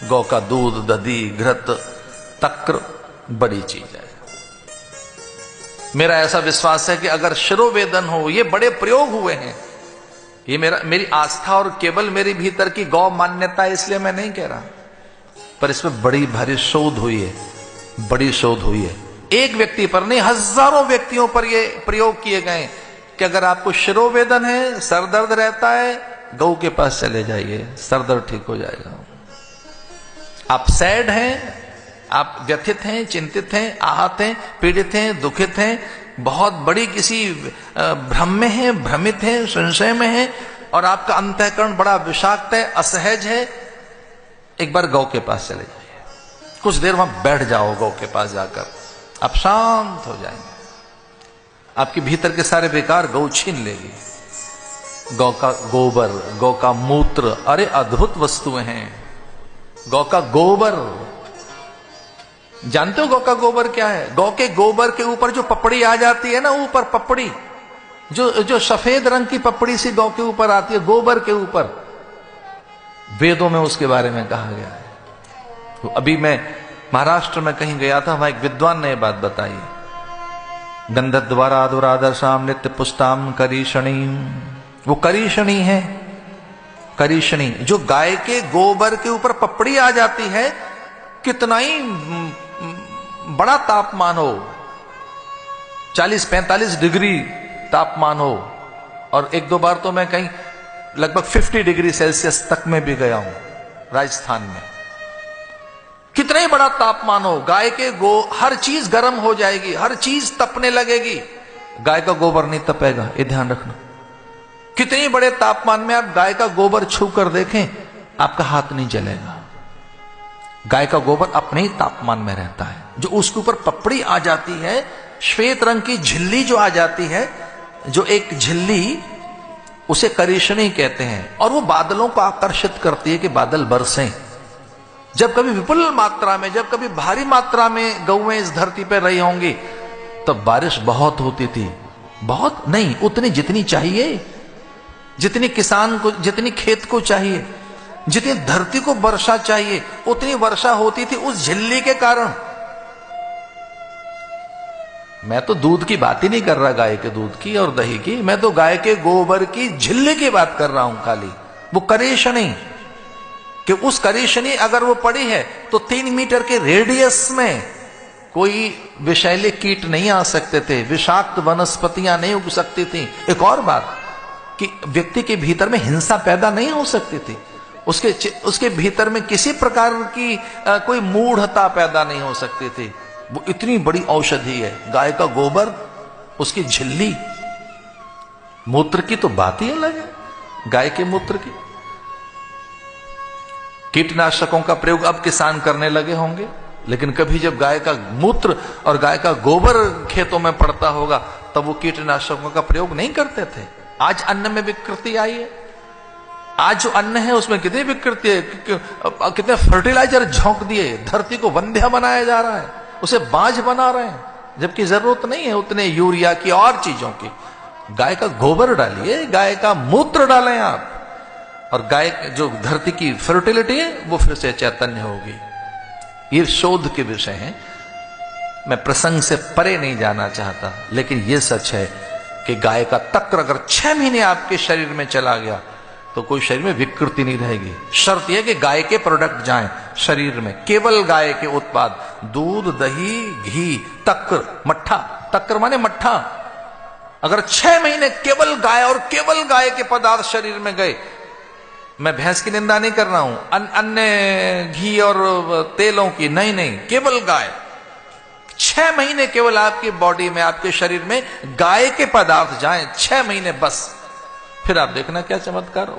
गौ का दूध, दधी, घृत, तक्र बड़ी चीज है। मेरा ऐसा विश्वास है कि अगर शिरोवेदन हो, ये बड़े प्रयोग हुए हैं, ये मेरी आस्था और केवल मेरी भीतर की गौ मान्यता है, इसलिए मैं नहीं कह रहा, पर इसमें बड़ी भारी शोध हुई है, बड़ी शोध हुई है। एक व्यक्ति पर नहीं, हजारों व्यक्तियों पर ये प्रयोग किए गए कि अगर आपको शिरोवेदन है, सर दर्द रहता है, गौ के पास चले जाइए, सर दर्द ठीक हो जाएगा। आप सैड हैं, आप व्यथित हैं, चिंतित हैं, आहत हैं, पीड़ित हैं, दुखित हैं, बहुत बड़ी किसी भ्रम में हैं, भ्रमित हैं, संशय में हैं, और आपका अंतःकरण बड़ा विषाक्त है, असहज है, एक बार गौ के पास चले जाइए, कुछ देर वहां बैठ जाओ, गौ के पास जाकर आप शांत हो जाएंगे। आपके भीतर के सारे विकार गौ छीन लेगी। गौ का गोबर, गौ का मूत्र, अरे अद्भुत वस्तुएं हैं। गौ का गोबर, जानते हो गौ का गोबर क्या है? गौ के गोबर के ऊपर जो पपड़ी आ जाती है ना, ऊपर पपड़ी, जो सफेद रंग की पपड़ी सी गौ के ऊपर आती है, गोबर के ऊपर, वेदों में उसके बारे में कहा गया है। तो अभी मैं महाराष्ट्र में कहीं गया था, वहां एक विद्वान ने यह बात बताई, गंधद्वारा दुरादर्शाम नित्य पुष्टाम करीषणी, वो करीषणी है, करीषणी जो गाय के गोबर के ऊपर पपड़ी आ जाती है, कितना ही बड़ा तापमान हो, 40-45 डिग्री तापमान हो, और एक दो बार तो मैं कहीं लगभग 50 डिग्री सेल्सियस तक में भी गया हूं राजस्थान में। कितना ही बड़ा तापमान हो, गाय के हर चीज गर्म हो जाएगी, हर चीज तपने लगेगी, गाय का गोबर नहीं तपेगा, ये ध्यान रखना। कितने बड़े तापमान में आप गाय का गोबर छू कर देखें, आपका हाथ नहीं जलेगा। गाय का गोबर अपने ही तापमान में रहता है। जो उसके ऊपर पपड़ी आ जाती है, श्वेत रंग की झिल्ली जो आ जाती है, जो एक झिल्ली, उसे करीषणी कहते हैं, और वो बादलों को आकर्षित करती है कि बादल बरसें। जब कभी विपुल मात्रा में, जब कभी भारी मात्रा में गौएं इस धरती पर रही होंगी, तो बारिश बहुत होती थी, बहुत नहीं, उतनी जितनी चाहिए, जितनी किसान को, जितनी खेत को चाहिए, जितनी धरती को वर्षा चाहिए, उतनी वर्षा होती थी उस झिल्ली के कारण। मैं तो दूध की बात ही नहीं कर रहा, गाय के दूध की और दही की, मैं तो गाय के गोबर की झिल्ली की बात कर रहा हूं खाली। वो करीषणी, कि उस करीषणी अगर वो पड़ी है तो 3 मीटर के रेडियस में कोई विषैले कीट नहीं आ सकते थे, विषाक्त वनस्पतियां नहीं उग सकती थी। एक और बात कि व्यक्ति के भीतर में हिंसा पैदा नहीं हो सकती थी, उसके भीतर में किसी प्रकार की कोई मूढ़ता पैदा नहीं हो सकती थी। वो इतनी बड़ी औषधि है गाय का गोबर, उसकी झिल्ली। मूत्र की तो बात ही अलग है, गाय के मूत्र की। कीटनाशकों का प्रयोग अब किसान करने लगे होंगे, लेकिन कभी जब गाय का मूत्र और गाय का गोबर खेतों में पड़ता होगा, तब वो कीटनाशकों का प्रयोग नहीं करते थे। आज अन्न में विकृति आई है, आज जो अन्न है उसमें कितनी विकृति है, कितने फर्टिलाइजर झोंक दिए, धरती को वंध्या बनाया जा रहा है, उसे बांझ बना रहे हैं, जबकि जरूरत नहीं है उतने यूरिया की और चीजों की। गाय का गोबर डालिए, गाय का मूत्र डालें आप, और गाय जो धरती की फर्टिलिटी है वो फिर से चैतन्य होगी। ये शोध के विषय हैं, मैं प्रसंग से परे नहीं जाना चाहता, लेकिन ये सच है कि गाय का तक्र अगर 6 महीने आपके शरीर में चला गया तो कोई शरीर में विकृति नहीं रहेगी। शर्त यह कि गाय के प्रोडक्ट जाएं शरीर में, केवल गाय के उत्पाद, दूध, दही, घी, तक्र, मट्ठा, तक्र माने मट्ठा। अगर 6 महीने केवल गाय और केवल गाय के पदार्थ शरीर में गए, मैं भैंस की निंदा नहीं कर रहा हूं, अन्य घी और तेलों की नहीं, केवल गाय। 6 महीने केवल आपकी बॉडी में, आपके शरीर में गाय के पदार्थ जाएं, 6 महीने बस, फिर आप देखना क्या चमत्कार हो।